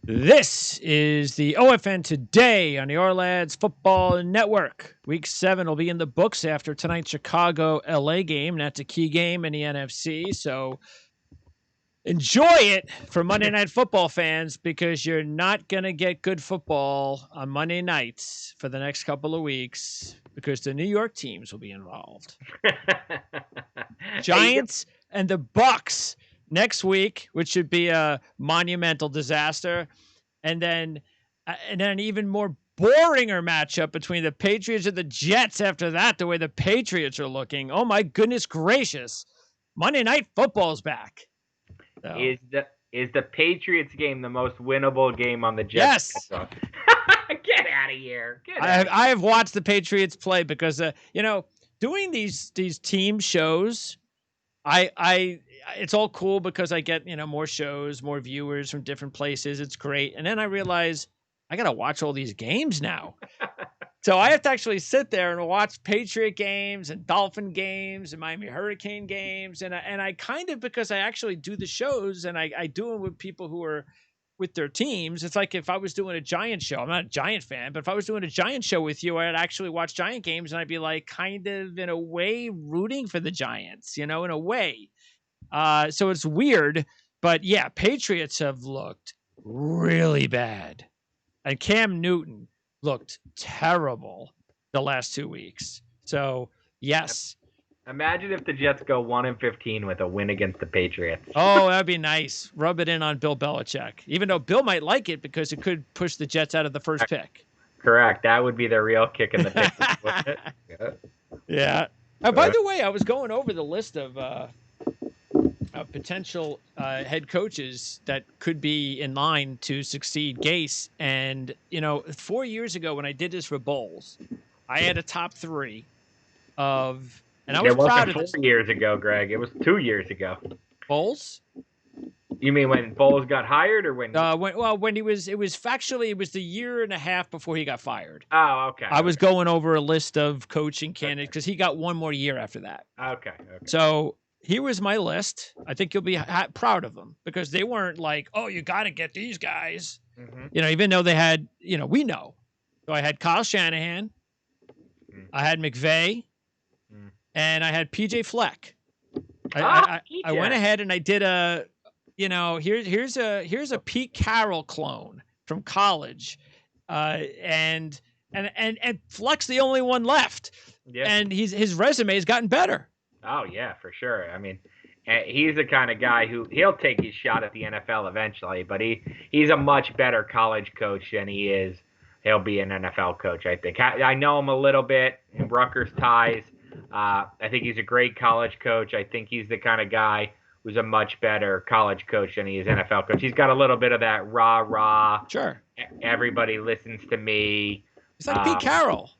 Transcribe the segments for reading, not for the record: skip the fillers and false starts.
This is the OFN Today on the Orlads Football Network. Week 7 will be in the books after tonight's Chicago-LA game. That's a key game in the NFC, so enjoy it for Monday Night Football fans because you're not going to get good football on Monday nights for the next couple of weeks because the New York teams will be involved. Giants and the Bucks next week, which should be a monumental disaster. And then an even more boringer matchup between the Patriots and the Jets after that, the way the Patriots are looking. Oh, my goodness gracious. Monday Night Football's back. So. Is the Patriots game the most winnable game on the Jets? Yes. Get out of here. I have watched the Patriots play because, doing these team shows, it's all cool because I get, more shows, more viewers from different places. It's great. And then I realize I got to watch all these games now. So I have to actually sit there and watch Patriot games and Dolphin games and Miami Hurricane games. And I kind of, because I actually do the shows and I do them with people who are with their teams. It's like if I was doing a Giant show, I'm not a Giant fan, but if I was doing a Giant show with you, I'd actually watch Giant games and I'd be like kind of in a way rooting for the Giants, in a way. So it's weird, but yeah, Patriots have looked really bad. And Cam Newton looked terrible the last 2 weeks. So, yes. Imagine if the Jets go 1-15 with a win against the Patriots. Oh, that'd be nice. Rub it in on Bill Belichick. Even though Bill might like it because it could push the Jets out of the first pick. Correct. That would be the real kick in the teeth, wouldn't it? Yeah. By the way, I was going over the list of potential head coaches that could be in line to succeed Gase. And, 4 years ago when I did this for Bowles, I had a top 3 of, and I was proud of this. 4 years ago, Greg. It was 2 years ago. Bowles? You mean when Bowles got hired or when? When it was the year and a half before he got fired. Oh, okay. I was going over a list of coaching candidates because he got one more year after that. Okay. So here was my list. I think you'll be proud of them because they weren't like, oh, you got to get these guys. Mm-hmm. Even though they had, we know. So I had Kyle Shanahan. Mm. I had McVay. Mm. And I had PJ Fleck. I went ahead and I did here's a Pete Carroll clone from college. And Fleck's the only one left. Yeah. And his resume has gotten better. Oh, yeah, for sure. I mean, he's the kind of guy who he'll take his shot at the NFL eventually, but he's a much better college coach than he'll be an NFL coach, I think. I know him a little bit in Rutgers ties. I think he's a great college coach. I think he's the kind of guy who's a much better college coach than he is NFL coach. He's got a little bit of that rah-rah. Sure. Everybody listens to me. It's like Pete Carroll.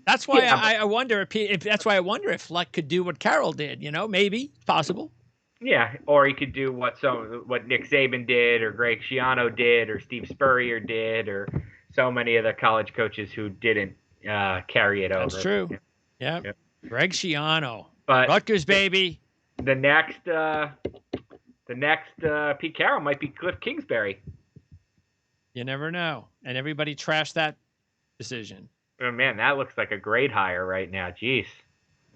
That's why I wonder if Fleck could do what Carroll did. Maybe possible. Yeah, or he could do what Nick Saban did, or Greg Schiano did, or Steve Spurrier did, or so many of the college coaches who didn't carry it over. That's true. Yeah, yep. Greg Schiano, but Rutgers baby. The next Pete Carroll might be Cliff Kingsbury. You never know, and everybody trashed that decision. Oh, man, that looks like a great hire right now. Jeez.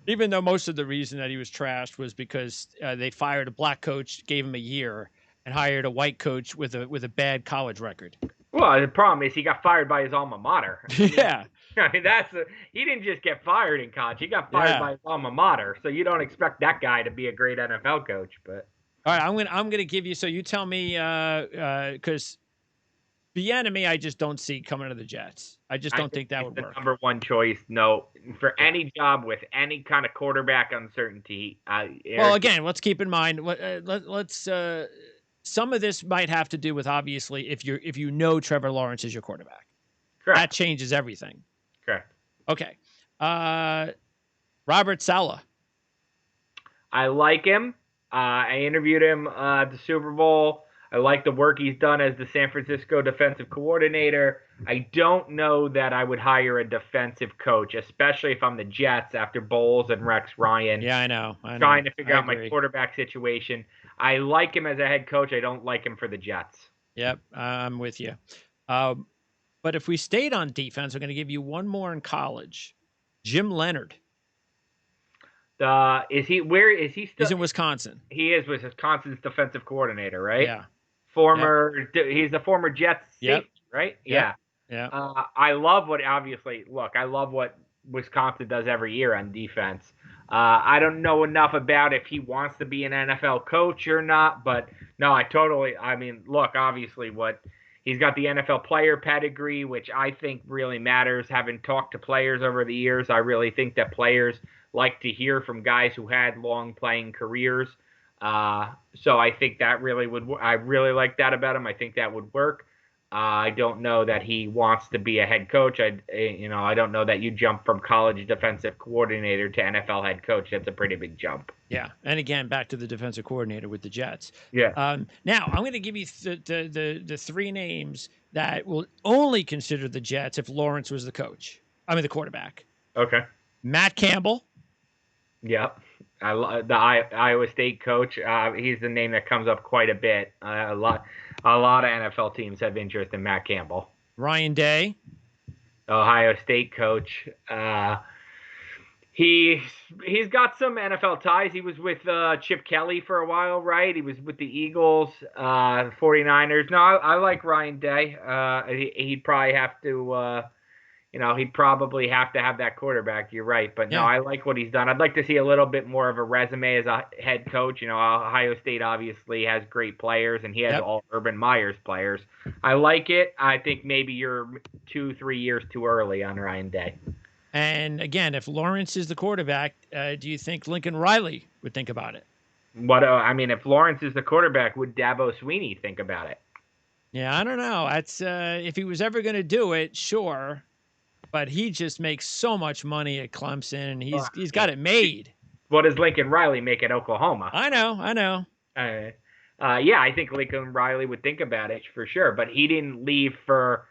Even though most of the reason that he was trashed was because they fired a black coach, gave him a year, and hired a white coach with a bad college record. Well, the problem is he got fired by his alma mater. Yeah. I mean, he didn't just get fired in college. He got fired by his alma mater. So you don't expect that guy to be a great NFL coach. But all right, I'm gonna give you. So you tell me, because Bieniemy, I just don't see coming to the Jets. I just don't think that would work. Number one choice, no, for any job with any kind of quarterback uncertainty. Well, again, let's keep in mind. Let's. Some of this might have to do with obviously if you know Trevor Lawrence is your quarterback. Correct. That changes everything. Correct. Okay. Robert Saleh. I like him. I interviewed him at the Super Bowl. I like the work he's done as the San Francisco defensive coordinator. I don't know that I would hire a defensive coach, especially if I'm the Jets after Bowles and Rex Ryan. Yeah, I know. Trying to figure out my quarterback situation. I like him as a head coach. I don't like him for the Jets. Yep, I'm with you. Um, but if we stayed on defense, I'm going to give you one more in college. Jim Leonard. Where is he still? He's in Wisconsin. He is Wisconsin's defensive coordinator, right? Yeah. Yep. He's the former Jets Yep. safety, right? Yep. Yeah. Yeah. I love I love what Wisconsin does every year on defense. I don't know enough about if he wants to be an NFL coach or not, but no, I mean, look, obviously he's got the NFL player pedigree, which I think really matters. Having talked to players over the years, I really think that players like to hear from guys who had long playing careers. So I think that I really like that about him. I think that would work. I don't know that he wants to be a head coach. I don't know that you jump from college defensive coordinator to NFL head coach. That's a pretty big jump. Yeah, and again, back to the defensive coordinator with the Jets. Yeah. Now I'm going to give you the three names that will only consider the Jets if Lawrence was the coach. I mean, the quarterback. Okay. Matt Campbell. Yep. The Iowa State coach. He's the name that comes up quite a bit. A lot of NFL teams have interest in Matt Campbell. Ryan Day. Ohio State coach. He's got some NFL ties. He was with Chip Kelly for a while, right? He was with the Eagles, 49ers. No, I like Ryan Day. He'd probably have to, he'd probably have to have that quarterback. You're right. But no, Yeah. I like what he's done. I'd like to see a little bit more of a resume as a head coach. Ohio State obviously has great players, and he has all Urban Meyer's players. I like it. I think maybe you're 2-3 years too early on Ryan Day. And again, if Lawrence is the quarterback, do you think Lincoln Riley would think about it? If Lawrence is the quarterback, would Dabo Swinney think about it? Yeah, I don't know. That's if he was ever going to do it, sure. But he just makes so much money at Clemson, and he's got it made. What does Lincoln Riley make at Oklahoma? I know. Yeah, I think Lincoln Riley would think about it for sure. But he didn't leave for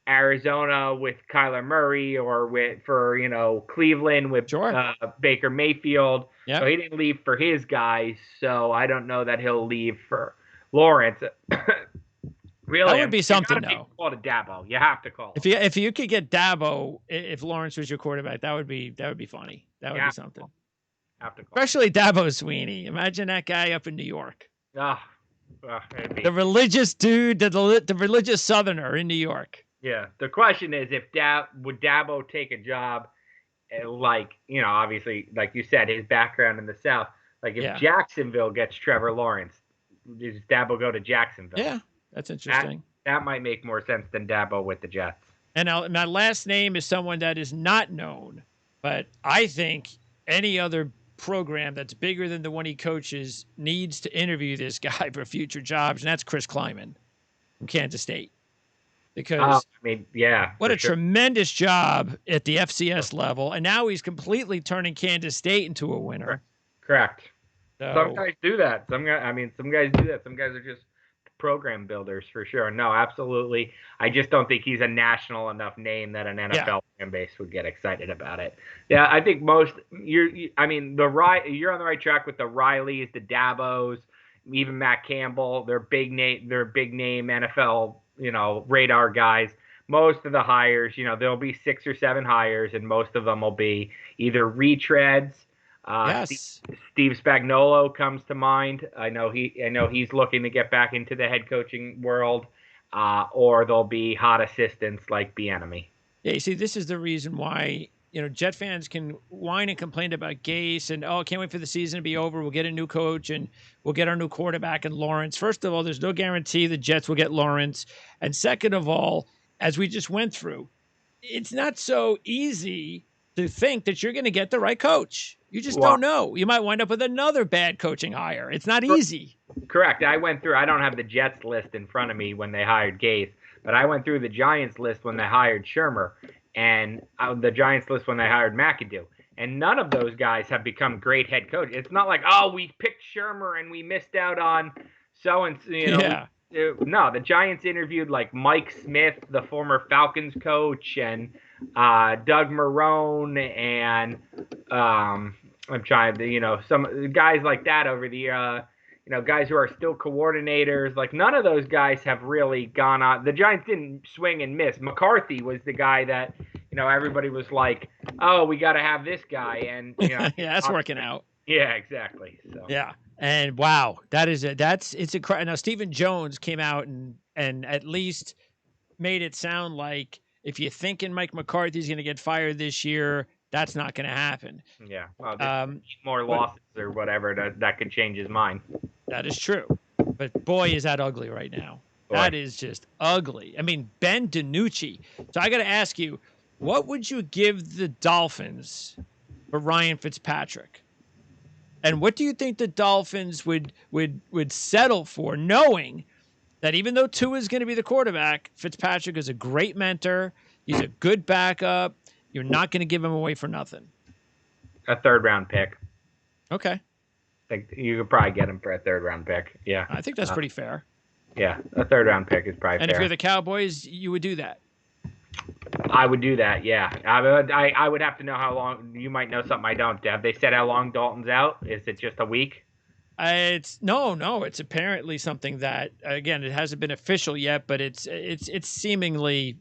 Arizona with Kyler Murray or for Cleveland with Baker Mayfield. Yep. So he didn't leave for his guys. So I don't know that he'll leave for Lawrence. Really, that would be something. Though, call to Dabo. You have to call. If you could get Dabo, if Lawrence was your quarterback, that would be funny. That would be something. Have to call. Especially Dabo Swinney. Imagine that guy up in New York. The religious dude, the religious Southerner in New York. Yeah. The question is, would Dabo take a job obviously, like you said, his background in the South. Like if Jacksonville gets Trevor Lawrence, does Dabo go to Jacksonville? Yeah, that's interesting. That might make more sense than Dabo with the Jets. And now, my last name is someone that is not known, but I think any other program that's bigger than the one he coaches needs to interview this guy for future jobs, and that's Chris Kleiman from Kansas State. Because what a tremendous job at the FCS level, and now he's completely turning Kansas State into a winner. Correct. So, some guys do that. Some guys do that. Some guys are just program builders for sure. No, absolutely. I just don't think he's a national enough name that an NFL fan base would get excited about it. Yeah, I think you're on the right track with the Rileys, the Dabos, even Matt Campbell. They're big name NFL, radar guys. Most of the hires, there'll be 6 or 7 hires, and most of them will be either retreads. Yes. Steve Spagnuolo comes to mind. I know he's looking to get back into the head coaching world, or they'll be hot assistants like Bieniemy. Yeah, you see, this is the reason why Jet fans can whine and complain about Gase and can't wait for the season to be over. We'll get a new coach and we'll get our new quarterback in Lawrence. First of all, there's no guarantee the Jets will get Lawrence, and second of all, as we just went through, it's not so easy to think that you're going to get the right coach. You just don't know. You might wind up with another bad coaching hire. It's not easy. Correct. I don't have the Jets list in front of me when they hired Gase, but I went through the Giants list when they hired Shermer, and the Giants list when they hired McAdoo. And none of those guys have become great head coaches. It's not like, we picked Shermer and we missed out on so-and-so. Yeah. No, the Giants interviewed like Mike Smith, the former Falcons coach, and Doug Marrone, and I'm trying to, some guys like that over the guys who are still coordinators. Like, none of those guys have really gone on. The Giants didn't swing and miss. McCarthy was the guy that, everybody was like, oh, we got to have this guy. And, yeah, that's working out. Yeah, exactly. So yeah. And wow, it's incredible. Now, Stephen Jones came out and at least made it sound like if you're thinking Mike McCarthy's going to get fired this year, that's not going to happen. Yeah. Well, more losses or whatever that could change his mind. That is true. But boy, is that ugly right now. Boy. That is just ugly. I mean, Ben DiNucci. So I got to ask you, what would you give the Dolphins for Ryan Fitzpatrick? And what do you think the Dolphins would settle for, knowing that even though Tua is going to be the quarterback, Fitzpatrick is a great mentor. He's a good backup. You're not going to give him away for nothing. A third-round pick. Okay. I think you could probably get him for a third-round pick. Yeah. I think that's pretty fair. Yeah, a third-round pick is probably fair. And if you're the Cowboys, you would do that. I would do that, yeah. I would have to know how long. You might know something I don't. Have they said how long Dalton's out? Is it just a week? It's no. It's apparently something that, again, it hasn't been official yet, but it's seemingly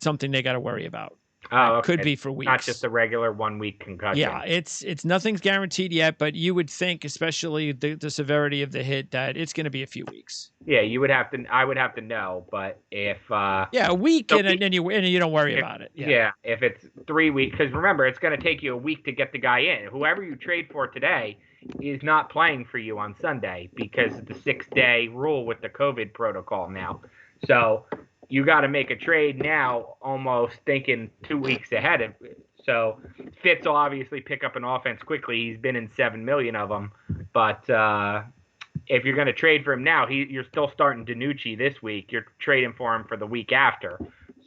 something they got to worry about. Oh, okay. Could be for weeks. Not just a regular 1 week concussion. Yeah, it's nothing's guaranteed yet, but you would think, especially the severity of the hit, that it's going to be a few weeks. Yeah, I would have to know, but if a week and you don't worry about it. Yeah, if it's 3 weeks, because remember, it's going to take you a week to get the guy in. Whoever you trade for today is not playing for you on Sunday because of the 6-day rule with the COVID protocol now. So you got to make a trade now, almost thinking 2 weeks ahead. So Fitz will obviously pick up an offense quickly. He's been in 7 million of them. But if you're going to trade for him now, you're still starting DiNucci this week. You're trading for him for the week after.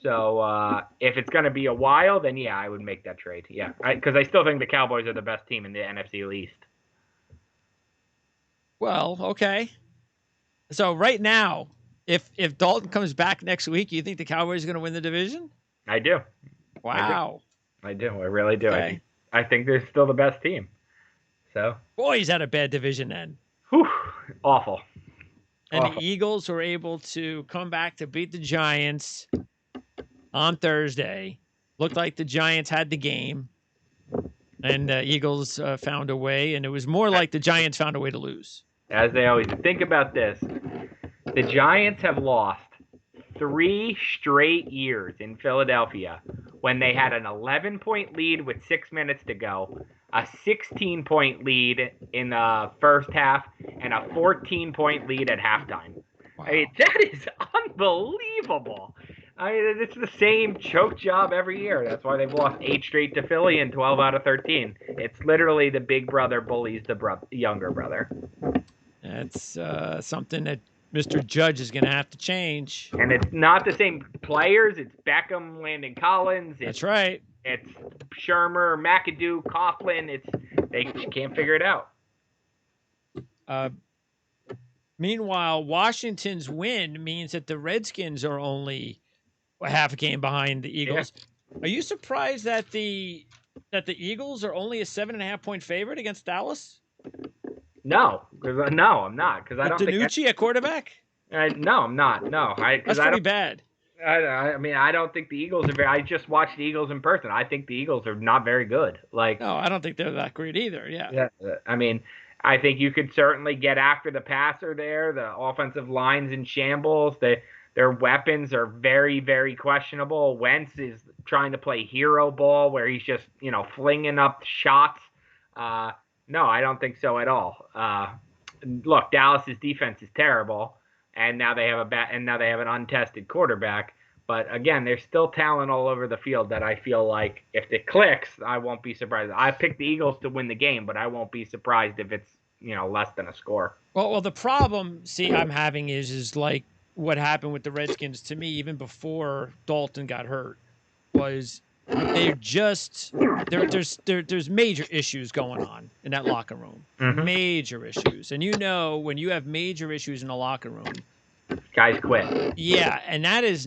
So if it's going to be a while, then yeah, I would make that trade. Yeah, because I still think the Cowboys are the best team in the NFC East. Well, okay. So right now, if Dalton comes back next week, you think the Cowboys are going to win the division? I do. Wow. I do. I really do. Okay. I think they're still the best team. So. Boy, he's had a bad division then. Whew. Awful. And the Eagles were able to come back to beat the Giants on Thursday. Looked like the Giants had the game. And the Eagles found a way. And it was more like the Giants found a way to lose. As they always do. Think about this. The Giants have lost 3 straight years in Philadelphia when they had an 11-point lead with 6 minutes to go, a 16-point lead in the first half, and a 14-point lead at halftime. Wow. I mean, that is unbelievable. I mean, it's the same choke job every year. That's why they've lost 8 straight to Philly and 12 out of 13. It's literally the big brother bullies the younger brother. That's something that Mr. Judge is going to have to change. And it's not the same players. It's Beckham, Landon Collins. That's right. It's Shermer, McAdoo, Coughlin. They can't figure it out. Meanwhile, Washington's win means that the Redskins are only a half a game behind the Eagles. Yeah. Are you surprised that the Eagles are only a 7.5-point favorite against Dallas? No, I'm not. Because I don't think DiNucci at quarterback. No, I'm not. No, that's pretty bad. I mean, I don't think the Eagles are very. I just watched the Eagles in person. I think the Eagles are not very good. No, I don't think they're that great either. Yeah. I mean, I think you could certainly get after the passer there. The offensive line's in shambles. Their weapons are very, very questionable. Wentz is trying to play hero ball where he's just flinging up shots. No, I don't think so at all. Look, Dallas's defense is terrible, and now they have an untested quarterback. But again, there's still talent all over the field that I feel like if it clicks, I won't be surprised. I picked the Eagles to win the game, but I won't be surprised if it's less than a score. Well, the problem I'm having is like what happened with the Redskins to me even before Dalton got hurt was. There's major issues going on in that locker room. Mm-hmm. Major issues. And when you have major issues in a locker room, guys quit. Yeah, and that's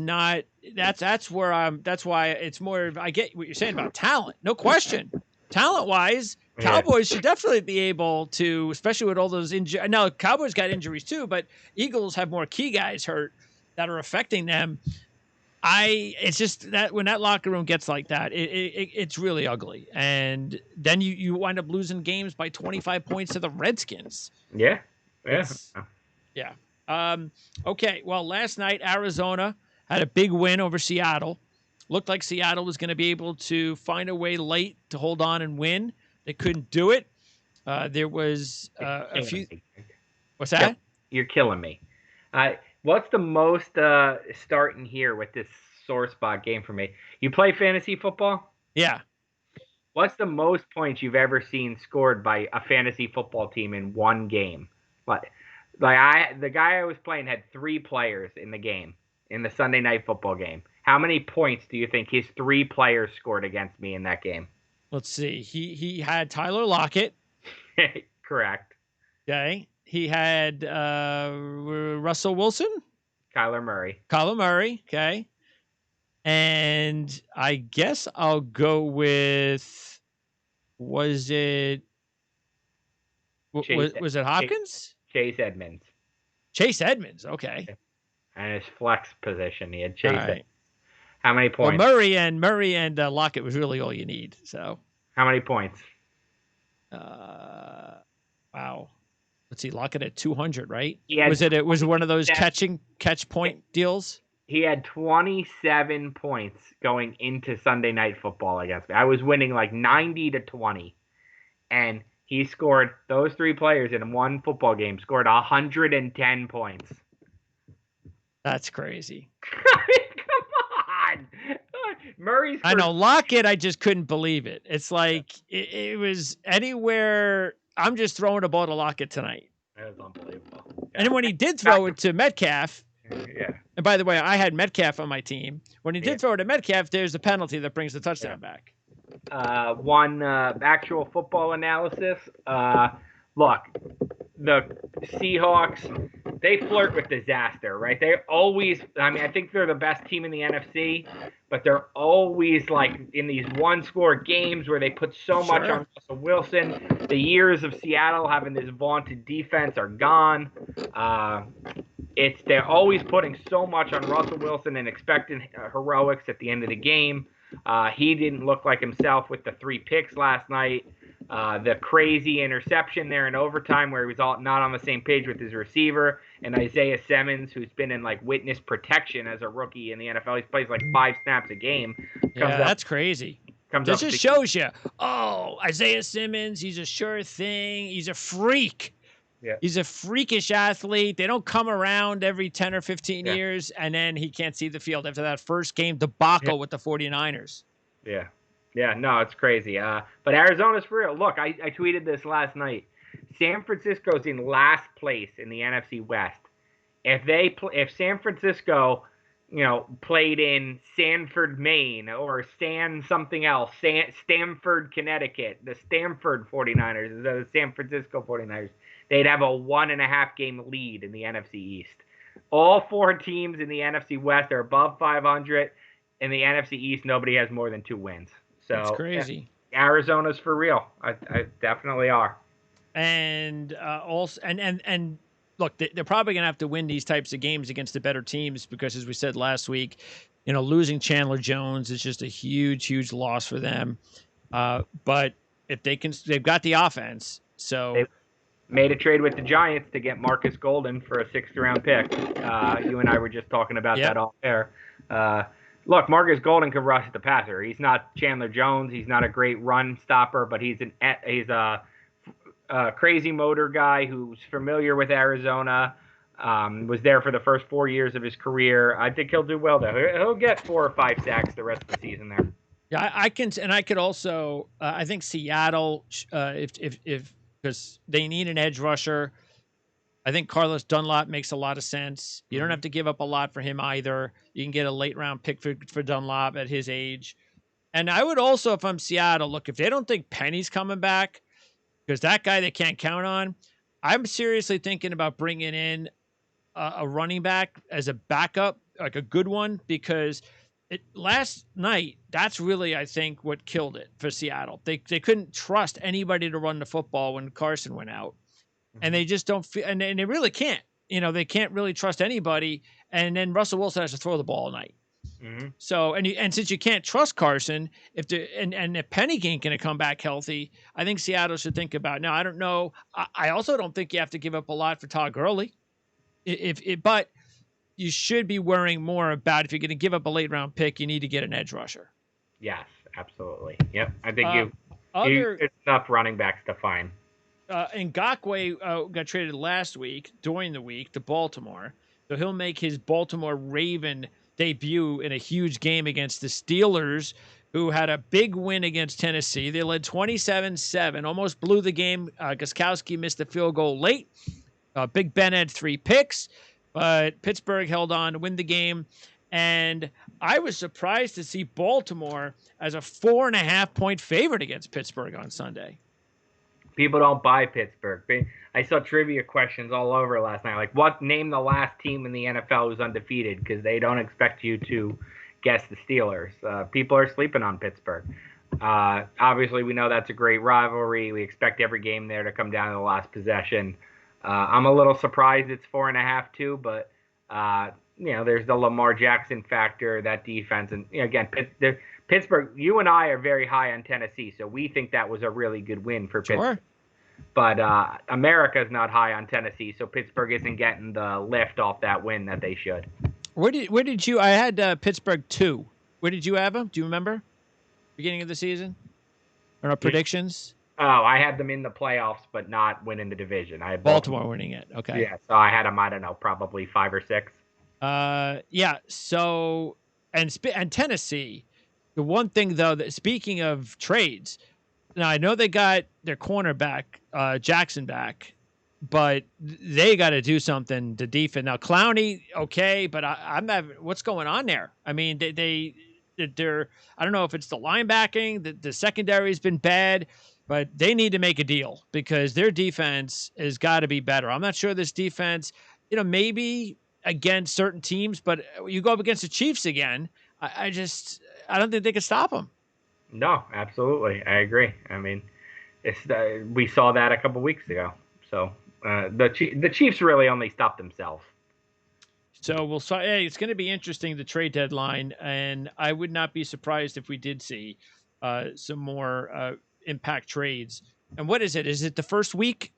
why it's more I get what you're saying about talent. No question. talent-wise, Yeah. Cowboys should definitely be able to, especially with all those injuries. Now, Cowboys got injuries too, but Eagles have more key guys hurt that are affecting them. It's just that when that locker room gets like that, it's really ugly. And then you wind up losing games by 25 points to the Redskins. Yeah. Yeah. Yeah. Okay. Well, last night, Arizona had a big win over Seattle. Looked like Seattle was going to be able to find a way late to hold on and win. They couldn't do it. There was a few. What's that? You're killing me. What's the most starting here with this sore spot game for me? You play fantasy football? Yeah. What's the most points you've ever seen scored by a fantasy football team in one game? The guy I was playing had 3 players in the game, in the Sunday night football game. How many points do you think his 3 players scored against me in that game? Let's see. He had Tyler Lockett. Correct. Okay. He had Russell Wilson. Kyler Murray. Okay. And I guess I'll go with, was it Hopkins? Chase Edmonds. Chase Edmonds, okay. And his flex position, he had Chase Right. Edmonds. How many points? Well, Murray and Lockett was really all you need. So, how many points? Wow. Let's see, Lockett at 200, right? Was it one of those catch point deals? He had 27 points going into Sunday Night Football against me. I was winning like 90-20, and he scored, those 3 players in one football game scored 110 points. That's crazy. Come on. Murray's I know, Lockett, I just couldn't believe it. It's like it was anywhere. I'm just throwing a ball to Lockett tonight. That was unbelievable. And then when he did throw it to Metcalf, yeah. And by the way, I had Metcalf on my team. When he did throw it to Metcalf, there's the penalty that brings the touchdown back. One actual football analysis. Look, the Seahawks, they flirt with disaster, right? They always, I think they're the best team in the NFC, but they're always like in these one-score games where they put so much on Russell Wilson. The years of Seattle having this vaunted defense are gone. They're always putting so much on Russell Wilson and expecting heroics at the end of the game. He didn't look like himself with the 3 picks last night. The crazy interception there in overtime where he was not on the same page with his receiver, and Isaiah Simmons, who's been in like witness protection as a rookie in the NFL. He plays like 5 snaps a game. That's crazy. This just shows you, Isaiah Simmons, he's a sure thing. He's a freak. Yeah. He's a freakish athlete. They don't come around every 10 or 15 years, and then he can't see the field after that first game debacle with the 49ers. Yeah. Yeah, no, it's crazy. But Arizona's for real. Look, I tweeted this last night. San Francisco's in last place in the NFC West. If San Francisco, played in Sanford, Maine, or something else, Stamford, Connecticut, the Stamford 49ers, instead of the San Francisco 49ers, they'd have a 1.5 game lead in the NFC East. All 4 teams in the NFC West are above 500. In the NFC East, nobody has more than 2 wins. So it's crazy. Arizona's for real. I definitely are. And also, and look, they're probably going to have to win these types of games against the better teams because, as we said last week, losing Chandler Jones is just a huge, huge loss for them. But if they've got the offense. So they made a trade with the Giants to get Marcus Golden for a 6th round pick. You and I were just talking about that off air. Look, Marcus Golden can rush the passer. He's not Chandler Jones. He's not a great run stopper, but he's a crazy motor guy who's familiar with Arizona. Was there for the first 4 years of his career. I think he'll do well there. He'll get 4 or 5 sacks the rest of the season there. Yeah, I could also. I think Seattle, if because they need an edge rusher. I think Carlos Dunlap makes a lot of sense. You don't have to give up a lot for him either. You can get a late round pick for Dunlap at his age. And I would also, if I'm Seattle, look, if they don't think Penny's coming back, because that guy they can't count on, I'm seriously thinking about bringing in a running back as a backup, like a good one, because last night, that's really, I think, what killed it for Seattle. They couldn't trust anybody to run the football when Carson went out, and they just don't feel, and they really can't. They can't really trust anybody. And then Russell Wilson has to throw the ball all night. Mm-hmm. So, and since you can't trust Carson, if Penny ain't going to come back healthy, I think Seattle should think about. Now, I don't know. I also don't think you have to give up a lot for Todd Gurley. But you should be worrying more about if you're going to give up a late round pick, you need to get an edge rusher. Yes, absolutely. Yep, I think it's enough running backs to find. Ngakoue got traded last week during the week to Baltimore, so he'll make his Baltimore Raven debut in a huge game against the Steelers, who had a big win against Tennessee. They led 27-7, almost blew the game. Gostkowski missed the field goal late. Big Ben had 3 picks, but Pittsburgh held on to win the game. And I was surprised to see Baltimore as a 4.5-point favorite against Pittsburgh on Sunday. People don't buy Pittsburgh. I saw trivia questions all over last night. Like, name the last team in the NFL who's undefeated, because they don't expect you to guess the Steelers. People are sleeping on Pittsburgh. Obviously, we know that's a great rivalry. We expect every game there to come down to the last possession. I'm a little surprised it's 4.5 too, but there's the Lamar Jackson factor, that defense, and again, Pittsburgh. You and I are very high on Tennessee, so we think that was a really good win for Pittsburgh. But America's not high on Tennessee, so Pittsburgh isn't getting the lift off that win that they should. Where did you? I had Pittsburgh 2. Where did you have them? Do you remember? Beginning of the season, or no predictions? Oh, I had them in the playoffs, but not winning the division. I had Baltimore winning it. Okay. Yeah, so I had them. I don't know, probably 5 or 6. Yeah. So and Tennessee. The one thing though, that speaking of trades, now I know they got their cornerback Jackson back, but they got to do something to defend. Now Clowney, okay, but I'm having, what's going on there? I mean, they're I don't know if it's the linebacking, the secondary's been bad, but they need to make a deal because their defense has got to be better. I'm not sure this defense, maybe against certain teams, but you go up against the Chiefs again, I don't think they can stop them. No, absolutely. I agree. I mean, we saw that a couple weeks ago. So the Chiefs really only stopped themselves. So it's going to be interesting, the trade deadline, and I would not be surprised if we did see some more impact trades. And what is it? Is it the first week?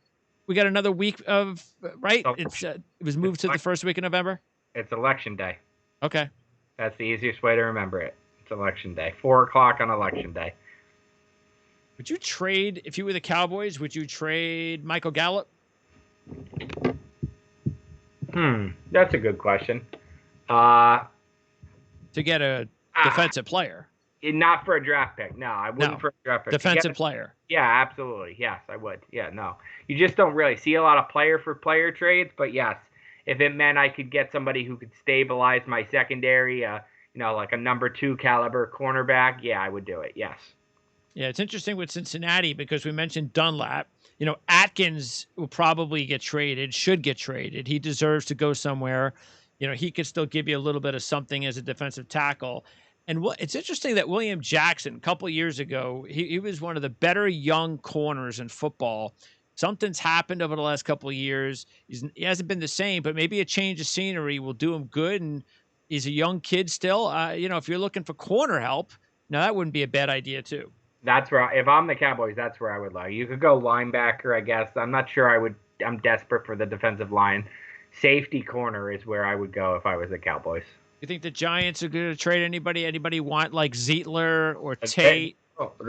We got another week of right? It was moved to the first week of November. It's Election Day. Okay, that's the easiest way to remember it. It's Election Day. 4:00 on Election Day. Would you trade, if you were the Cowboys, would you trade Michael Gallup? That's a good question. To get a defensive player. Not for a draft pick. No, I wouldn't for a draft pick. Defensive player. Yeah, absolutely. Yes, I would. Yeah, no. You just don't really see a lot of player-for-player trades, but yes, if it meant I could get somebody who could stabilize my secondary, like a number 2 caliber cornerback, yeah, I would do it. Yes. Yeah, it's interesting with Cincinnati because we mentioned Dunlap. Atkins will probably get traded, should get traded. He deserves to go somewhere. He could still give you a little bit of something as a defensive tackle. And it's interesting that William Jackson, a couple of years ago, he was one of the better young corners in football. Something's happened over the last couple of years. He hasn't been the same, but maybe a change of scenery will do him good. And he's a young kid still. If you're looking for corner help, now that wouldn't be a bad idea too. That's where, if I'm the Cowboys, that's where I would like. You could go linebacker, I guess. I'm not sure I would. I'm desperate for the defensive line. Safety corner is where I would go if I was the Cowboys. You think the Giants are going to trade anybody? Anybody want like Zeitler or Tate?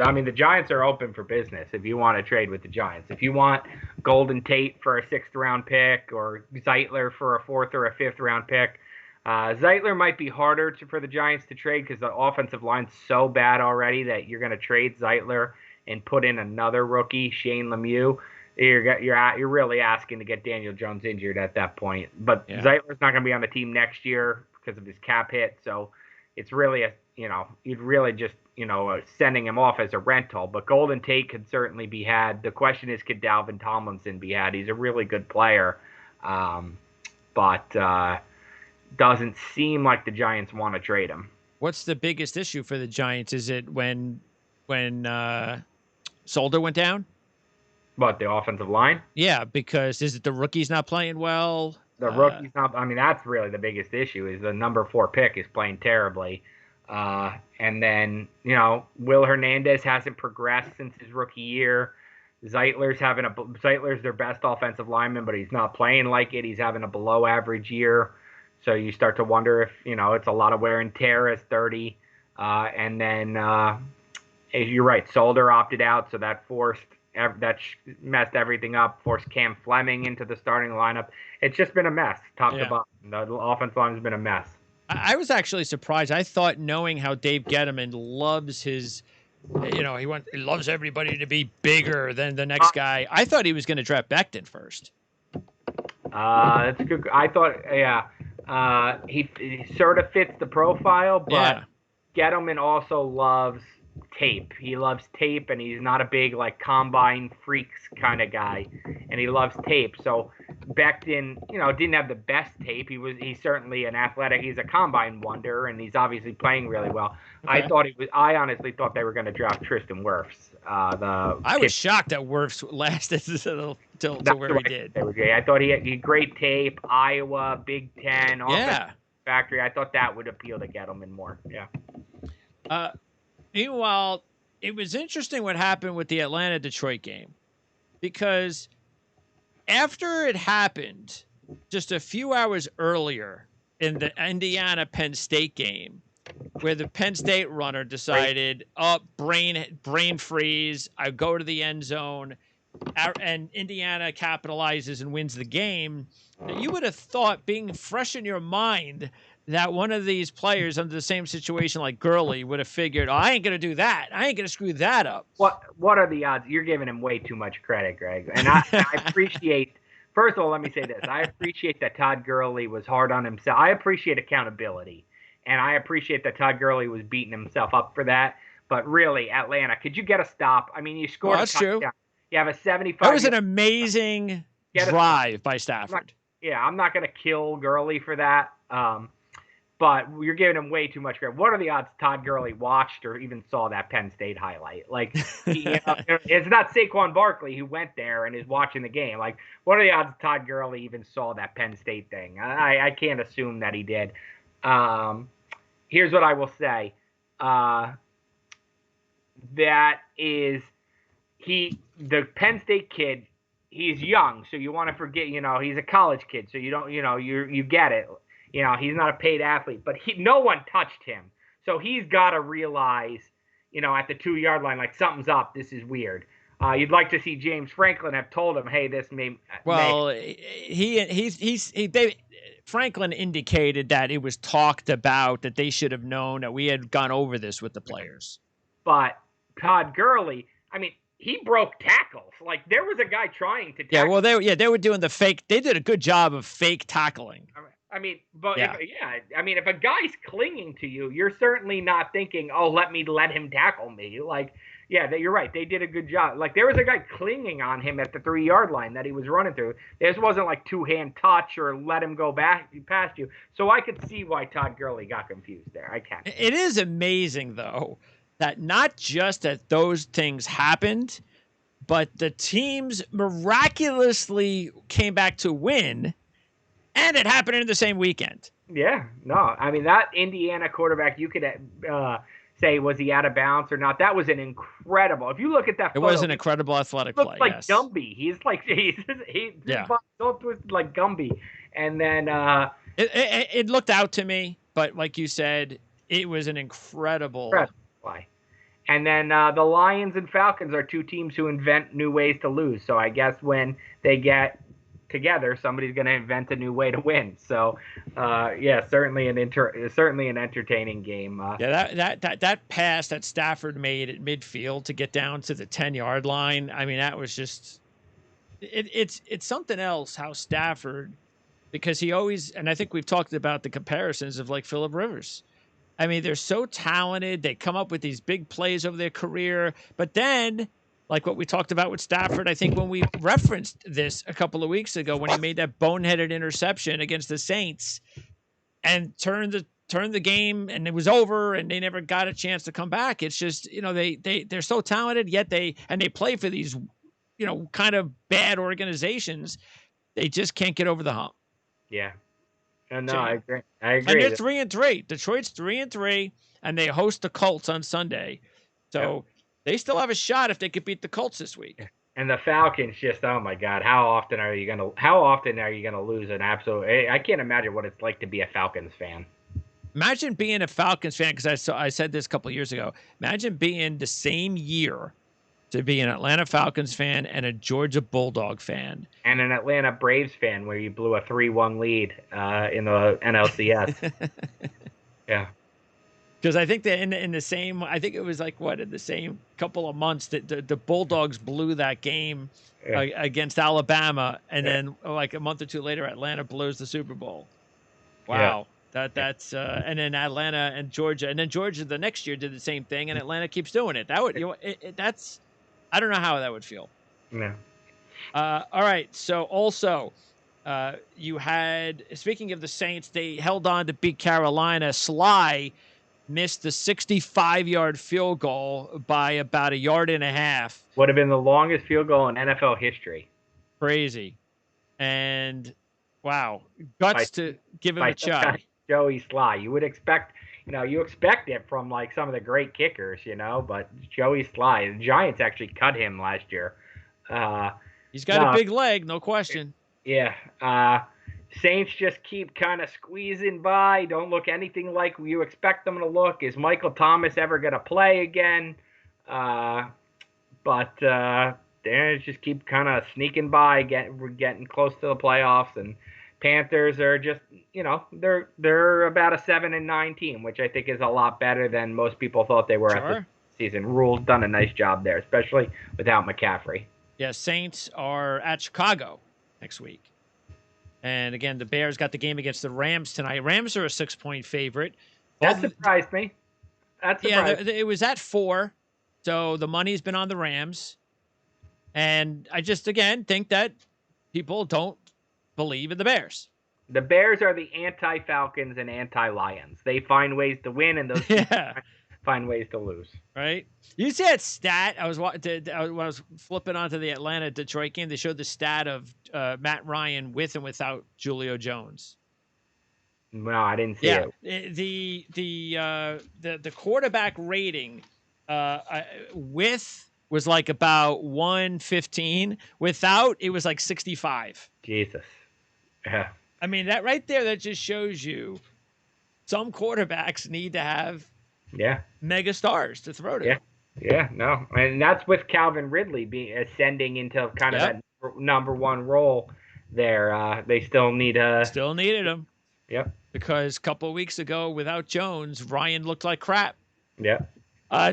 I mean, the Giants are open for business if you want to trade with the Giants. If you want Golden Tate for a 6th-round pick or Zeitler for a 4th or a 5th-round pick, Zeitler might be harder for the Giants to trade because the offensive line's so bad already that you're going to trade Zeitler and put in another rookie, Shane Lemieux. You're really asking to get Daniel Jones injured at that point. But yeah. Zeitler's not going to be on the team next year because of his cap hit, so it's really you'd really just sending him off as a rental. But Golden Tate could certainly be had. The question is, could Dalvin Tomlinson be had? He's a really good player, but doesn't seem like the Giants want to trade him. What's the biggest issue for the Giants? Is it when Solder went down? But the offensive line, Yeah, because is it the rookies not playing well? the rookie's not. I mean, that's really the biggest issue. Is the number 4 pick is playing terribly, and then Will Hernandez hasn't progressed since his rookie year. Zeitler's their best offensive lineman, but he's not playing like it. He's having a below average year. So you start to wonder if, it's a lot of wear and tear as 30. And then you're right, Solder opted out, so that messed everything up, forced Cam Fleming into the starting lineup. It's just been a mess, top to bottom. The offensive line has been a mess. I was actually surprised. I thought, knowing how Dave Gettleman loves his he loves everybody to be bigger than the next guy. I thought he was going to draft Becton first. That's good. I thought, he sort of fits the profile, but Gettleman also loves tape. He loves tape, and he's not a big combine freaks kind of guy, and he loves tape. So Becton, didn't have the best tape. He's certainly an athletic. He's a combine wonder, and he's obviously playing really well. Okay. I honestly thought they were going to draft Tristan Wirfs. I was shocked that Wirfs lasted till where he did. I thought he had great tape. Iowa, Big Ten, factory. I thought that would appeal to Gettleman more. Yeah. Meanwhile, it was interesting what happened with the Atlanta-Detroit game, because after it happened just a few hours earlier in the Indiana-Penn State game, where the Penn State runner decided, brain freeze, I go to the end zone, and Indiana capitalizes and wins the game, you would have thought, being fresh in your mind, that one of these players under the same situation like Gurley would have figured, I ain't going to do that. I ain't going to screw that up. What are the odds? You're giving him way too much credit, Greg. And I appreciate, first of all, let me say this. I appreciate that Todd Gurley was hard on himself. I appreciate accountability. And I appreciate that Todd Gurley was beating himself up for that. But really, Atlanta, could you get a stop? I mean, you scored a touchdown. True. You have a 75. That was an amazing drive by Stafford. I'm not going to kill Gurley for that. But you're giving him way too much credit. What are the odds Todd Gurley watched or even saw that Penn State highlight? It's not Saquon Barkley who went there and is watching the game. What are the odds Todd Gurley even saw that Penn State thing? I can't assume that he did. Here's what I will say. That is, the Penn State kid, he's young, so you want to forget, he's a college kid, so you don't, you get it. He's not a paid athlete, but no one touched him. So he's got to realize, at the 2-yard line, something's up. This is weird. You'd like to see James Franklin have told him, hey, this may. Well, Franklin indicated that it was talked about, that they should have known, that we had gone over this with the players. But Todd Gurley, he broke tackles. There was a guy trying to tackle. Yeah, well, they were doing the fake. They did a good job of fake tackling. If a guy's clinging to you, you're certainly not thinking, oh, let him tackle me. You're right. They did a good job. There was a guy clinging on him at the 3-yard line that he was running through. This wasn't two-hand touch or let him go back past you. So I could see why Todd Gurley got confused there. I can. It is amazing, though, that not just that those things happened, but the teams miraculously came back to win. And it happened in the same weekend. Yeah, no. That Indiana quarterback, you could say, was he out of bounds or not? That was an incredible. If you look at that photo, it was an incredible athletic play. Looks like Gumby. His body so twisted like Gumby. And then it looked out to me, but like you said, it was an incredible play. And then the Lions and Falcons are two teams who invent new ways to lose. So I guess when they get together, somebody's going to invent a new way to win. So, certainly an entertaining game. That pass that Stafford made at midfield to get down to the 10-yard line. That was just it's something else how Stafford, because he always, and I think we've talked about the comparisons of Phillip Rivers. They're so talented. They come up with these big plays over their career, but then, like what we talked about with Stafford, I think when we referenced this a couple of weeks ago, when he made that boneheaded interception against the Saints and turned turned the game and it was over and they never got a chance to come back. It's just, they're so talented, yet they play for these, kind of bad organizations. They just can't get over the hump. Yeah. No, I agree. And they're 3-3. Detroit's 3-3, and they host the Colts on Sunday. So they still have a shot if they could beat the Colts this week. And the Falcons, just, oh my God, how often are you gonna lose an absolute? I can't imagine what it's like to be a Falcons fan. Imagine being a Falcons fan, because I said this a couple of years ago. Imagine being the same year to be an Atlanta Falcons fan and a Georgia Bulldog fan. And an Atlanta Braves fan where you blew a 3-1 lead in the NLCS. Yeah. Because I think that in the same, I think it was like, in the same couple of months that the Bulldogs blew that game against Alabama. And then like a month or two later, Atlanta blows the Super Bowl. Wow. Yeah. That's and then Atlanta and Georgia. And then Georgia the next year did the same thing, and Atlanta keeps doing it. That would, that's, I don't know how that would feel. Yeah. All right. So also, you had, speaking of the Saints, they held on to beat Carolina. Sly missed the 65-yard field goal by about 1.5 yards. Would have been the longest field goal in NFL history. Crazy. And wow, guts to give him a try. Joey Sly. You would expect, you expect it from like some of the great kickers, but Joey Sly, the Giants actually cut him last year. He's got a big leg, no question. Yeah. Saints just keep kind of squeezing by. Don't look anything like you expect them to look. Is Michael Thomas ever going to play again? But they just keep kind of sneaking by. We're getting close to the playoffs, and Panthers are just, they're about a 7-9 team, which I think is a lot better than most people thought they were at the season. Rule's done a nice job there, especially without McCaffrey. Yeah, Saints are at Chicago next week. And again, the Bears got the game against the Rams tonight. Rams are a 6-point favorite. That surprised me. It was at 4, so the money's been on the Rams. And I just, again, think that people don't believe in the Bears. The Bears are the anti-Falcons and anti-Lions. They find ways to win, and those find ways to lose. Right? You see that stat? When I was flipping onto the Atlanta-Detroit game, they showed the stat of Matt Ryan with and without Julio Jones. No, I didn't see it. The quarterback rating with was like about 115. Without, it was like 65. Jesus. Yeah. I mean, that right there, that just shows you some quarterbacks need to have mega stars to throw to. Yeah, no. And that's with Calvin Ridley ascending into kind of that number one role there. They still needed him. Yep. Because a couple of weeks ago, without Jones, Ryan looked like crap. Yep.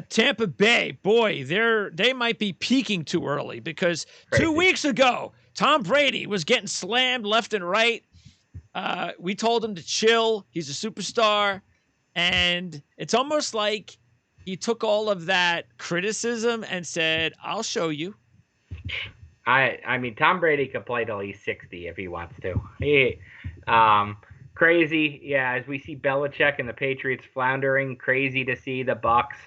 Tampa Bay, boy, they might be peaking too early, because 2 weeks ago, Tom Brady was getting slammed left and right. We told him to chill. He's a superstar. And it's almost like he took all of that criticism and said, I'll show you. I mean, Tom Brady could play till he's 60 if he wants to. Crazy. Yeah, as we see Belichick and the Patriots floundering, crazy to see the Bucs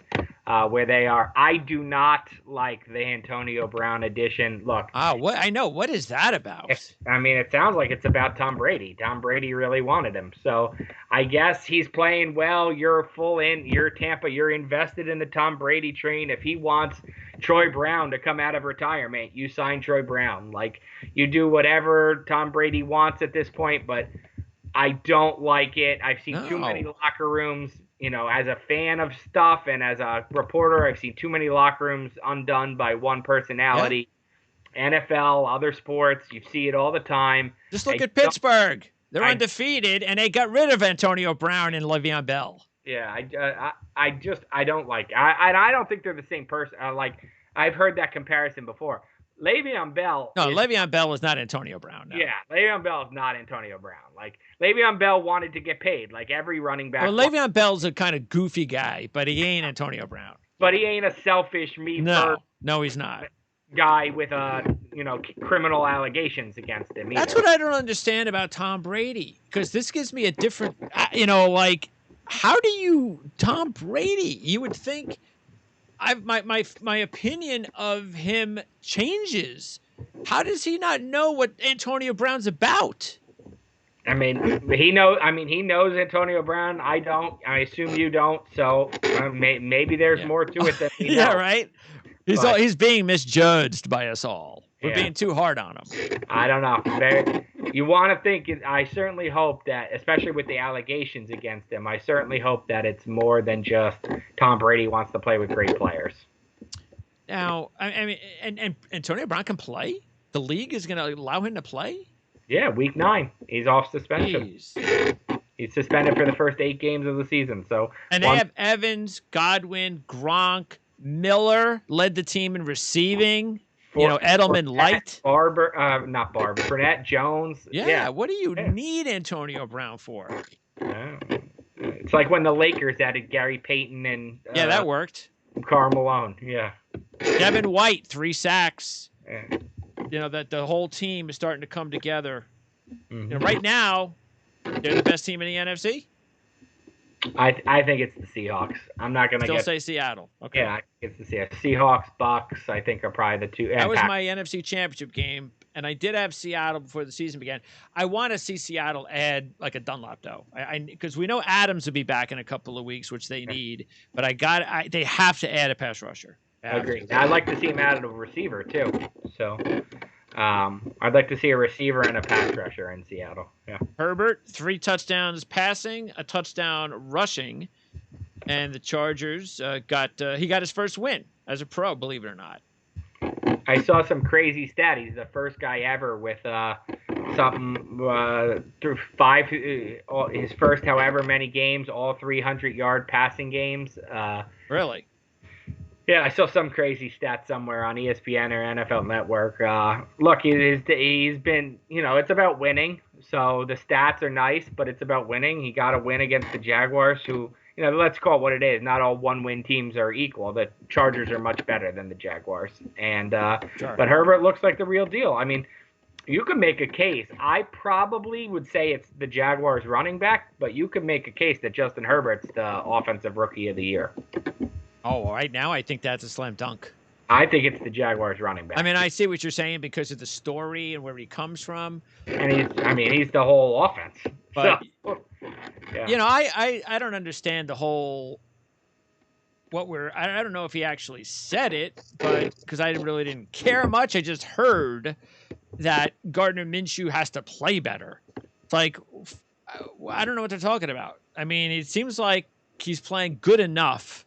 where they are. I do not like the Antonio Brown addition. Look. What I know. What is that about? I mean, it sounds like it's about Tom Brady. Tom Brady really wanted him. So I guess he's playing well. You're you're Tampa. You're invested in the Tom Brady train. If he wants Troy Brown to come out of retirement, you sign Troy Brown. Like, you do whatever Tom Brady wants at this point, but I don't like it. I've seen too many locker rooms, as a fan of stuff and as a reporter, I've seen too many locker rooms undone by one personality. Yeah. NFL, other sports, you see it all the time. Just look at Pittsburgh. They're undefeated, and they got rid of Antonio Brown and Le'Veon Bell. Yeah, I don't like it. I don't think they're the same person. I've heard that comparison before. Le'Veon Bell. No, Le'Veon Bell is not Antonio Brown. No. Yeah, Le'Veon Bell is not Antonio Brown. Like, Le'Veon Bell wanted to get paid, like every running back. Well, Le'Veon Bell's a kind of goofy guy, but he ain't Antonio Brown. But he ain't a selfish, No, he's not. Guy with criminal allegations against him either. That's what I don't understand about Tom Brady, because this gives me a different, how do you Tom Brady? You would think my opinion of him changes. How does he not know what Antonio Brown's about? I mean, he knows. I mean, he knows Antonio Brown. I don't. I assume you don't. So maybe there's more to it than we know. Yeah, right. He's being misjudged by us all. We're being too hard on him. I don't know. You want to think? I certainly hope that, especially with the allegations against him, I certainly hope that it's more than just Tom Brady wants to play with great players. Now, I mean, and Antonio Brown can play. The league is going to allow him to play. Yeah, week 9, he's off suspension. Jeez. He's suspended for the first 8 games of the season. So, and they have Evans, Godwin, Gronk, Miller led the team in receiving. Edelman light. Not Barber. Fournette, Jones. Yeah. What do you need Antonio Brown for? It's like when the Lakers added Gary Payton and that worked. Karl Malone. Yeah. Devin White, 3 sacks. Yeah. That the whole team is starting to come together. Mm-hmm. Right now, they're the best team in the NFC. I think it's the Seahawks. I'm not going to say Seattle. Okay. Yeah, it's the Seattle. Seahawks, Bucks, I think are probably the two. That was my NFC Championship game, and I did have Seattle before the season began. I want to see Seattle add like a Dunlop, though, because we know Adams will be back in a couple of weeks, which they need. But they have to add a pass rusher. I agree. I'd like to see him add a receiver too. So. I'd like to see a receiver and a pass rusher in Seattle. Yeah. Herbert, 3 touchdowns passing, a touchdown rushing, and the Chargers got his first win as a pro, believe it or not. I saw some crazy stat. He's the first guy ever with through 5 his first however many games, all 300-yard passing games. Really? Yeah, I saw some crazy stat somewhere on ESPN or NFL Network. Look, he's been, it's about winning. So the stats are nice, but it's about winning. He got a win against the Jaguars, who, let's call it what it is. Not all one-win teams are equal. The Chargers are much better than the Jaguars. And sure. But Herbert looks like the real deal. I mean, you could make a case. I probably would say it's the Jaguars running back, but you could make a case that Justin Herbert's the offensive rookie of the year. Oh, right now I think that's a slam dunk. I think it's the Jaguars running back. I mean, I see what you're saying because of the story and where he comes from. And he's the whole offense. But, so, yeah. I don't understand the whole I don't know if he actually said it, but because I really didn't care much. I just heard that Gardner Minshew has to play better. It's like, I don't know what they're talking about. I mean, it seems like he's playing good enough.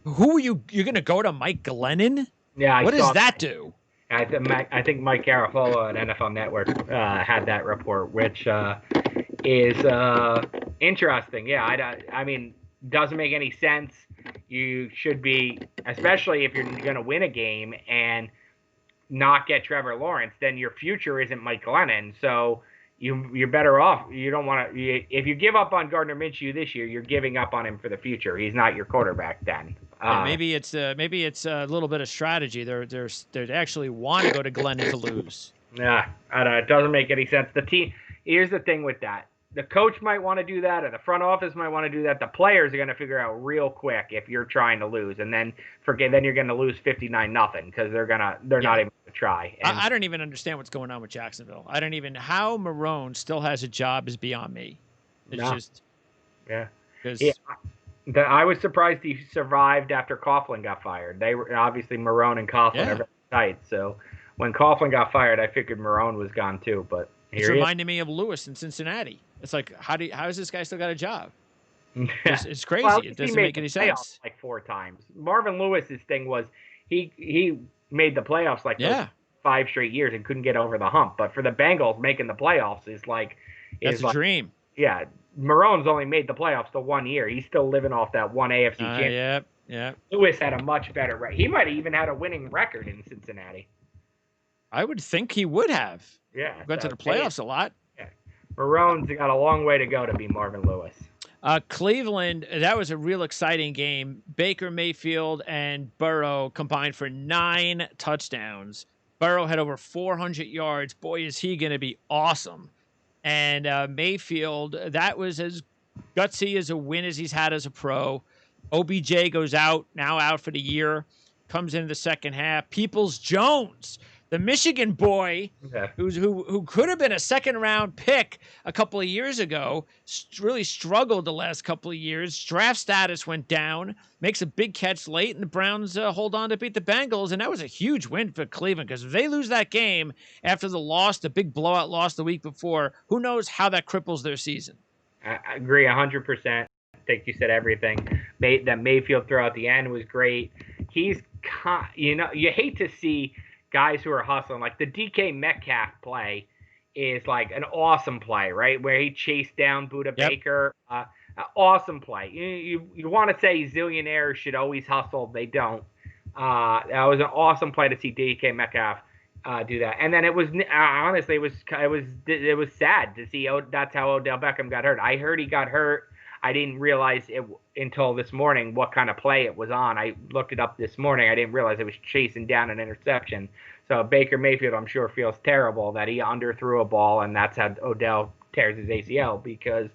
Who are you're going to go to Mike Glennon? Yeah. What does that do? I think Mike Garafolo at NFL Network had that report, which is interesting. Yeah, I mean, doesn't make any sense. You should be, especially if you're going to win a game and not get Trevor Lawrence, then your future isn't Mike Glennon. So you're better off. You don't want to. If you give up on Gardner Minshew this year, you're giving up on him for the future. He's not your quarterback then. Maybe it's a little bit of strategy. They actually want to go to Glennon to lose. Yeah, I don't know. It doesn't make any sense. The team. Here's the thing with that. The coach might want to do that, or the front office might want to do that. The players are going to figure out real quick if you're trying to lose, and then then you're going to lose 59-0 because they're not even going to try. And I don't even understand what's going on with Jacksonville. How Marrone still has a job is beyond me. It's just I was surprised he survived after Coughlin got fired. They were obviously Marrone and Coughlin are very tight. So when Coughlin got fired, I figured Marrone was gone too. But it's reminding me of Lewis in Cincinnati. It's like, how is this guy still got a job? It's crazy. Well, it doesn't make any sense. Like 4 times. Marvin Lewis's thing was he made the playoffs like 5 straight years and couldn't get over the hump. But for the Bengals, making the playoffs is a dream. Yeah. Marrone's only made the playoffs the 1 year. He's still living off that one AFC championship. Yeah. Lewis had a much better record. He might have even had a winning record in Cincinnati. I would think he would have. Yeah. Went to the playoffs a lot. Yeah. Marrone's got a long way to go to be Marvin Lewis. Cleveland, that was a real exciting game. Baker Mayfield and Burrow combined for 9 touchdowns. Burrow had over 400 yards. Boy, is he going to be awesome. And Mayfield, that was as gutsy as a win as he's had as a pro. OBJ goes out, now out for the year, comes in the second half. Peoples-Jones, the Michigan boy, Yeah. who could have been a second-round pick a couple of years ago, really struggled the last couple of years. Draft status went down, makes a big catch late, and the Browns hold on to beat the Bengals, and that was a huge win for Cleveland, because if they lose that game after the loss, the big blowout loss the week before, who knows how that cripples their season. I agree 100%. I think you said everything. That Mayfield throw at the end was great. You hate to see guys who are hustling. Like the DK Metcalf play is like an awesome play, right? Where he chased down Buda Baker. Awesome play. You want to say zillionaires should always hustle. They don't. That was an awesome play to see DK Metcalf do that. And then it was honestly it was sad to see. That's how Odell Beckham got hurt. I heard he got hurt. I didn't realize it until this morning what kind of play it was on. I looked it up this morning. I didn't realize it was chasing down an interception. So Baker Mayfield, I'm sure, feels terrible that he underthrew a ball, and that's how Odell tears his ACL. Because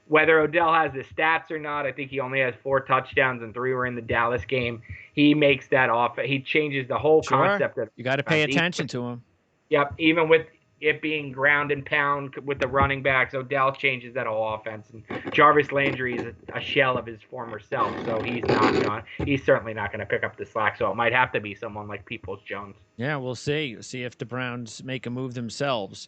whether Odell has the stats or not, I think he only has 4 touchdowns and 3 were in the Dallas game. He makes that off. He changes the whole concept. You got to pay attention to him. Yep, even with it being ground and pound with the running backs, Odell changes that whole offense. And Jarvis Landry is a shell of his former self, so he's certainly not going to pick up the slack. So it might have to be someone like Peoples-Jones. Yeah, we'll see. We'll see if the Browns make a move themselves.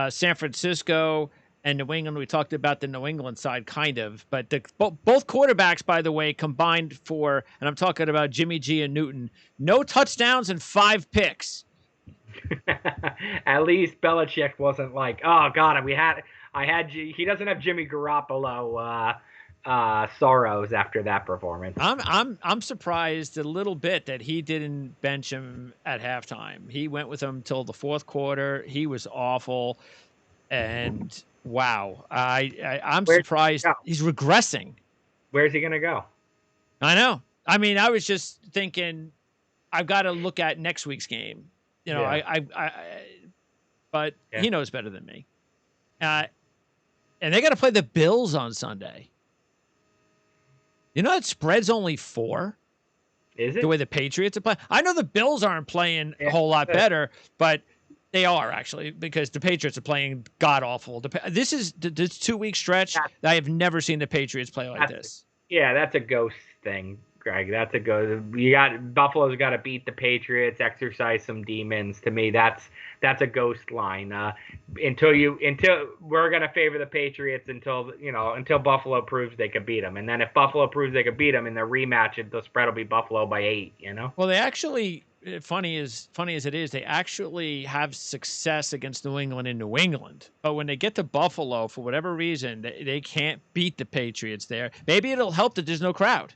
San Francisco and New England, we talked about the New England side kind of, but both quarterbacks, by the way, combined for, and I'm talking about Jimmy G and Newton, no touchdowns and 5 picks. At least Belichick wasn't like, oh God, he doesn't have Jimmy Garoppolo sorrows after that performance. I'm surprised a little bit that he didn't bench him at halftime. He went with him till the fourth quarter. He was awful, and wow, I'm surprised he's regressing. Where's he gonna go? I know. I mean, I was just thinking, I've got to look at next week's game. You know, but he knows better than me. And they got to play the Bills on Sunday. You know that spread's only 4? Is it? The way the Patriots are playing? I know the Bills aren't playing a whole lot better, but they are actually, because the Patriots are playing god-awful. This is this 2-week stretch. I have never seen the Patriots play like this. Yeah, that's a ghost thing, Greg. That's a ghost. Buffalo's got to beat the Patriots, exercise some demons. To me, that's a ghost line. Until we're gonna favor the Patriots until Buffalo proves they could beat them, and then if Buffalo proves they could beat them in the rematch, the spread will be Buffalo by 8. Well, they actually, funny as it is, they actually have success against New England in New England, but when they get to Buffalo, for whatever reason, they can't beat the Patriots there. Maybe it'll help that there's no crowd.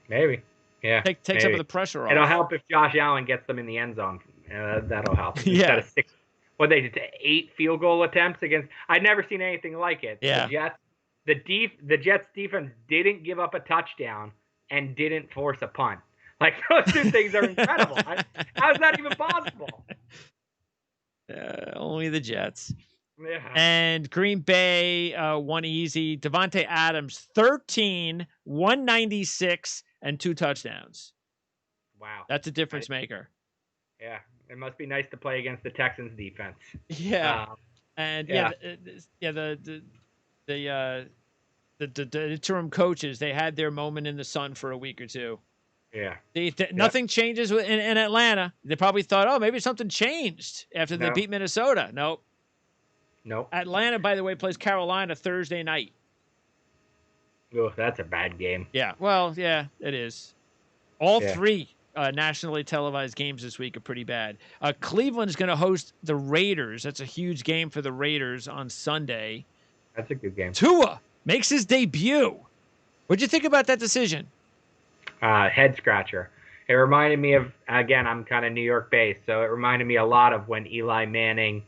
Maybe, yeah. Take some of the pressure off. It'll help if Josh Allen gets them in the end zone. That'll help. Yeah. They did 8 field goal attempts against. I'd never seen anything like it. Yeah. The Jets defense didn't give up a touchdown and didn't force a punt. Like, those 2 things are incredible. How is that even possible? Only the Jets. Yeah. And Green Bay won easy. Devontae Adams, 13, 196, and 2 touchdowns. Wow. That's a difference maker. Yeah. It must be nice to play against the Texans defense. Yeah. The interim coaches, they had their moment in the sun for a week or 2. Yeah. Nothing changes in Atlanta. They probably thought, oh, maybe something changed after they beat Minnesota. Nope. Atlanta, by the way, plays Carolina Thursday night. Oh, that's a bad game. Yeah. Well, yeah, it is. All 3 nationally televised games this week are pretty bad. Cleveland's going to host the Raiders. That's a huge game for the Raiders on Sunday. That's a good game. Tua makes his debut. What'd you think about that decision? Head scratcher. It reminded me of, again, I'm kind of New York based, so it reminded me a lot of when Eli Manning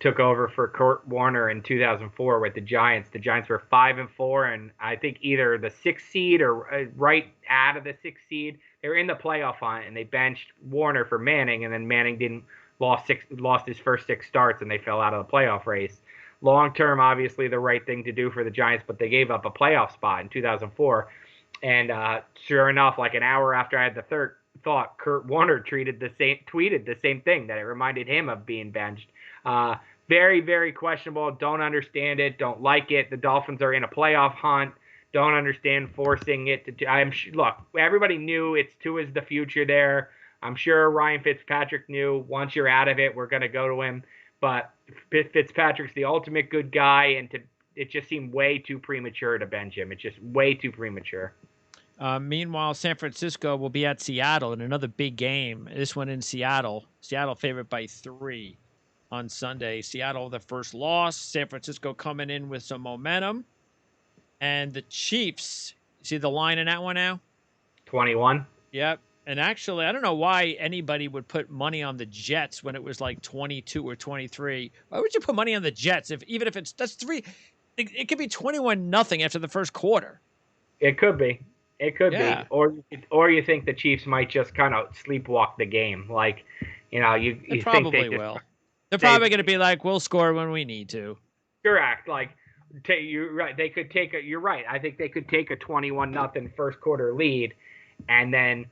took over for Kurt Warner in 2004 with the Giants. The Giants were 5-4, and I think either the 6th seed or right out of the 6th seed. They were in the playoff hunt, and they benched Warner for Manning, and then Manning lost his first 6 starts, and they fell out of the playoff race. long term, obviously the right thing to do for the Giants, but they gave up a playoff spot in 2004. And sure enough, like an hour after I had the third thought, Kurt Warner tweeted the same thing, that it reminded him of being benched. Very, very questionable. Don't understand it. Don't like it. The Dolphins are in a playoff hunt. Don't understand forcing it to. Look, everybody knew it's Tua's the future there. I'm sure Ryan Fitzpatrick knew once you're out of it, we're going to go to him. But Fitzpatrick's the ultimate good guy, and it just seemed way too premature to bench him. It's just way too premature. Meanwhile, San Francisco will be at Seattle in another big game. This one in Seattle. Seattle favored by 3 on Sunday. Seattle, the first loss. San Francisco coming in with some momentum. And the Chiefs, see the line in that one now? 21. Yep. And actually, I don't know why anybody would put money on the Jets when it was like 22 or 23. Why would you put money on the Jets even if that's 3? It could be 21-0 after the first quarter. It could be. It could be. Or you think the Chiefs might just kind of sleepwalk the game. Like, you probably think they will. They're probably going to be like, we'll score when we need to. Correct. Like, you're right. They could take you're right. I think they could take a 21-0 first quarter lead and then,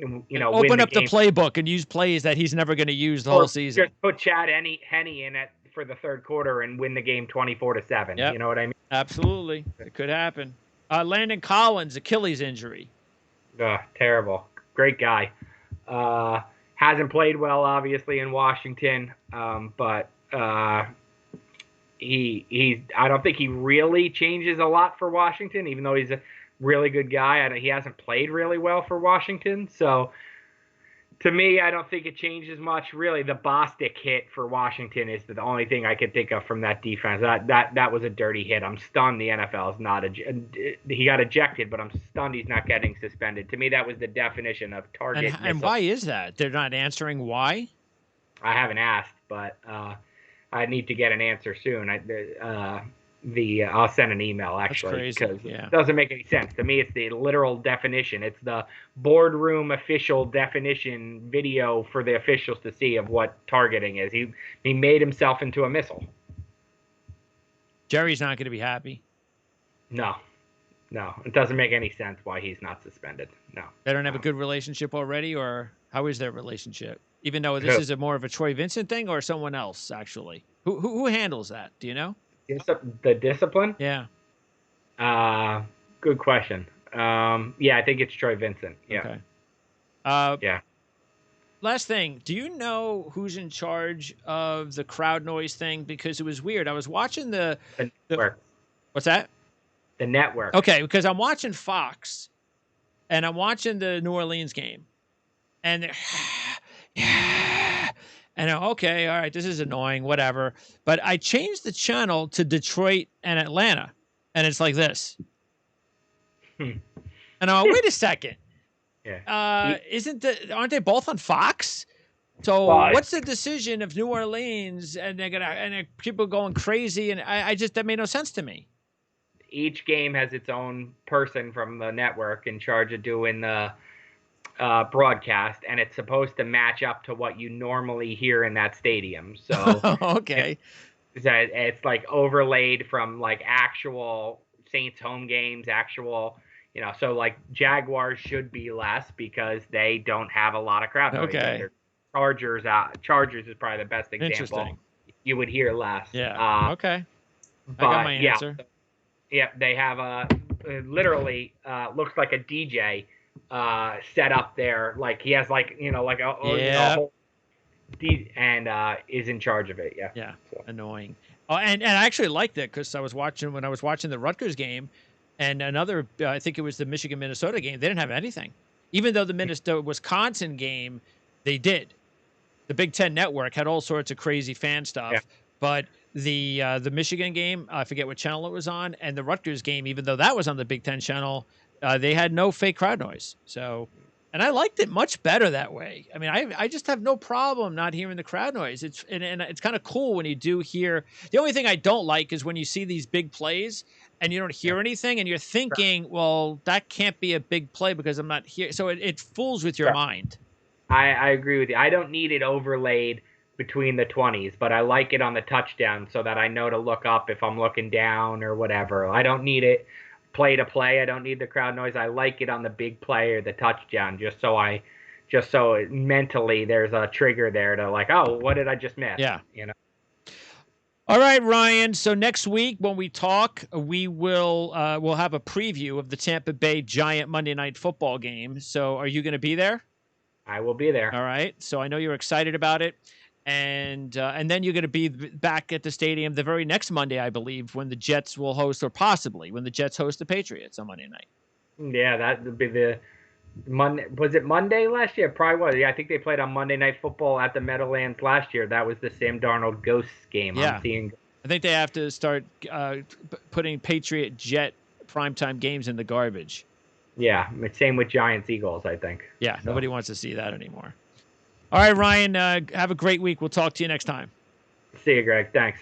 open up the playbook and use plays that he's never going to use the whole season. Just put Chad Henne in it for the third quarter and win the game 24-7. Yep. You know what I mean? Absolutely. It could happen. Landon Collins, Achilles injury. Terrible. Great guy. Hasn't played well, obviously, in Washington, but he I don't think he really changes a lot for Washington, even though he's a really good guy. He hasn't played really well for Washington, so to me, I don't think it changes much. Really, the Bostic hit for Washington is the only thing I could think of from that defense. That was a dirty hit. I'm stunned the NFL is not he got ejected, but I'm stunned he's not getting suspended. To me, that was the definition of target. And why is that? They're not answering why? I haven't asked, but I need to get an answer soon. I'll send an email actually because it doesn't make any sense to me. It's the literal definition. It's the boardroom official definition video for the officials to see of what targeting is. He made himself into a missile. Jerry's not going to be happy. No, it doesn't make any sense why he's not suspended. No, they don't have a good relationship already, or how is their relationship? Even though this is more of a Troy Vincent thing, or someone else actually. Who handles that? Do you know? The discipline? Yeah. Good question. Yeah, I think it's Troy Vincent. Yeah. Okay. Yeah. Last thing, do you know who's in charge of the crowd noise thing? Because it was weird. I was watching the network. What's that? The network. Okay, because I'm watching Fox, and I'm watching the New Orleans game, and they're and okay, all right, this is annoying, whatever. But I changed the channel to Detroit and Atlanta, and it's like this. And I'm like, wait a second. Yeah. Aren't they both on Fox? So what's the decision of New Orleans and people going crazy? And that made no sense to me. Each game has its own person from the network in charge of doing the broadcast, and it's supposed to match up to what you normally hear in that stadium. So okay, it's like overlaid from like actual Saints home games, so like Jaguars should be less because they don't have a lot of crowd noise. Okay. Chargers is probably the best example. You would hear less. Yeah. Okay. But, I got my answer. Yeah, they have literally looks like a DJ set up there, like he has like a whole and is in charge of it. Yeah. So. Annoying. Oh, and I actually liked it because when I was watching the Rutgers game and another I think it was the Michigan-Minnesota game, they didn't have anything. Even though the Minnesota-Wisconsin game, they did. The Big Ten Network had all sorts of crazy fan stuff, but the Michigan game, I forget what channel it was on, and the Rutgers game, even though that was on the Big Ten channel, they had no fake crowd noise. So, and I liked it much better that way. I mean, I just have no problem not hearing the crowd noise. It's kind of cool when you do hear. The only thing I don't like is when you see these big plays and you don't hear anything, and you're thinking, well, that can't be a big play because I'm not here. So it fools with your mind. I agree with you. I don't need it overlaid between the 20s, but I like it on the touchdown so that I know to look up if I'm looking down or whatever. I don't need it play to play. I don't need the crowd noise. I like it on the big play or the touchdown just so mentally there's a trigger there to like, oh, what did I just miss? Yeah. You know. All right, Ryan. So next week when we talk, we'll have a preview of the Tampa Bay Giant Monday Night Football game. So are you going to be there? I will be there. All right. So I know you're excited about it. And then you're going to be back at the stadium the very next Monday, I believe, when the Jets will host, or possibly when the Jets host the Patriots on Monday night. Yeah, that would be the Monday. Was it Monday last year? Probably was. Yeah, I think they played on Monday Night Football at the Meadowlands last year. That was the Sam Darnold Ghosts game. Yeah. I'm seeing. I think they have to start putting Patriot Jet primetime games in the garbage. Yeah, same with Giants Eagles, I think. Yeah, so. Nobody wants to see that anymore. All right, Ryan, have a great week. We'll talk to you next time. See you, Greg. Thanks.